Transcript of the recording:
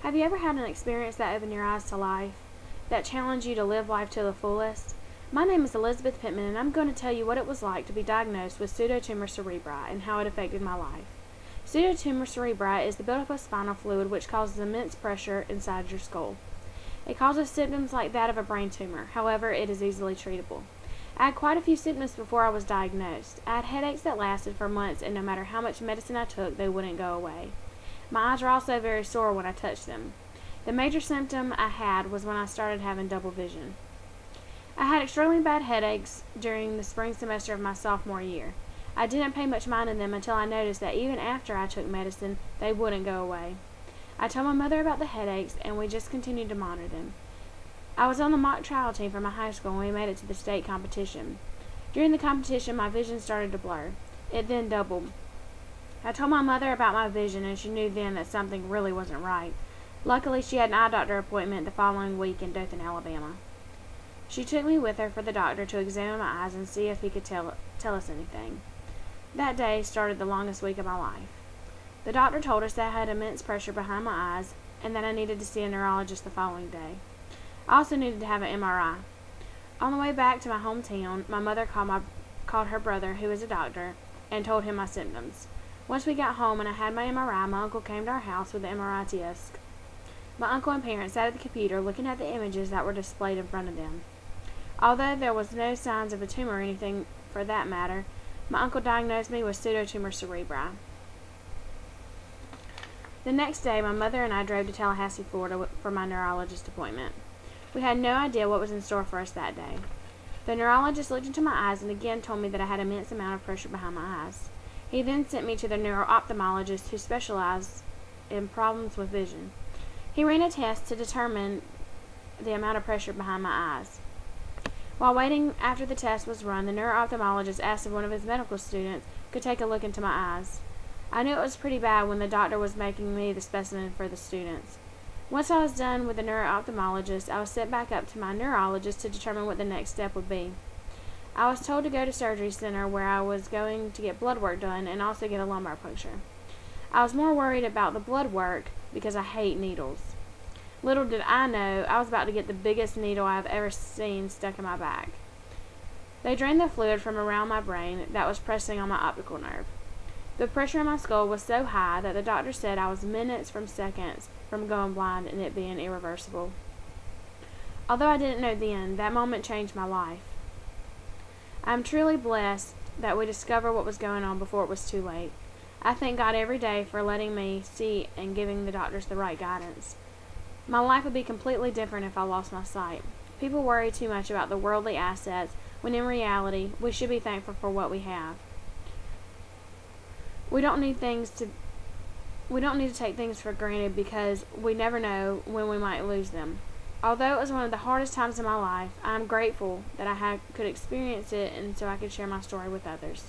Have you ever had an experience that opened your eyes to life, that challenged you to live life to the fullest? My name is Elizabeth Pittman, and I'm going to tell you what it was like to be diagnosed with Pseudotumor Cerebri and how it affected my life. Pseudotumor Cerebri is the buildup of spinal fluid which causes immense pressure inside your skull. It causes symptoms like that of a brain tumor. However, it is easily treatable. I had quite a few symptoms before I was diagnosed. I had headaches that lasted for months, and no matter how much medicine I took, they wouldn't go away. My eyes were also very sore when I touched them. The major symptom I had was when I started having double vision. I had extremely bad headaches during the spring semester of my sophomore year. I didn't pay much mind to them until I noticed that even after I took medicine, they wouldn't go away. I told my mother about the headaches, and we just continued to monitor them. I was on the mock trial team for my high school, and we made it to the state competition. During the competition, my vision started to blur. It then doubled. I told my mother about my vision, and she knew then that something really wasn't right. Luckily, she had an eye doctor appointment the following week in Dothan, Alabama. She took me with her for the doctor to examine my eyes and see if he could tell us anything. That day started the longest week of my life. The doctor told us that I had immense pressure behind my eyes and that I needed to see a neurologist the following day. I also needed to have an MRI. On the way back to my hometown, my mother called her brother, who is a doctor, and told him my symptoms. Once we got home and I had my MRI, my uncle came to our house with the MRI disc. My uncle and parents sat at the computer looking at the images that were displayed in front of them. Although there was no signs of a tumor or anything for that matter, my uncle diagnosed me with Pseudotumor Cerebri. The next day, my mother and I drove to Tallahassee, Florida for my neurologist appointment. We had no idea what was in store for us that day. The neurologist looked into my eyes and again told me that I had an immense amount of pressure behind my eyes. He then sent me to the neuro-ophthalmologist who specialized in problems with vision. He ran a test to determine the amount of pressure behind my eyes. While waiting after the test was run, the neuro-ophthalmologist asked if one of his medical students could take a look into my eyes. I knew it was pretty bad when the doctor was making me the specimen for the students. Once I was done with the neuro-ophthalmologist, I was sent back up to my neurologist to determine what the next step would be. I was told to go to surgery center where I was going to get blood work done and also get a lumbar puncture. I was more worried about the blood work because I hate needles. Little did I know, I was about to get the biggest needle I have ever seen stuck in my back. They drained the fluid from around my brain that was pressing on my optical nerve. The pressure in my skull was so high that the doctor said I was minutes from seconds from going blind and it being irreversible. Although I didn't know then, that moment changed my life. I am truly blessed that we discovered what was going on before it was too late. I thank God every day for letting me see and giving the doctors the right guidance. My life would be completely different if I lost my sight. People worry too much about the worldly assets, when in reality, we should be thankful for what we have. We don't need to take things for granted because we never know when we might lose them. Although it was one of the hardest times in my life, I am grateful that I could experience it and so I could share my story with others.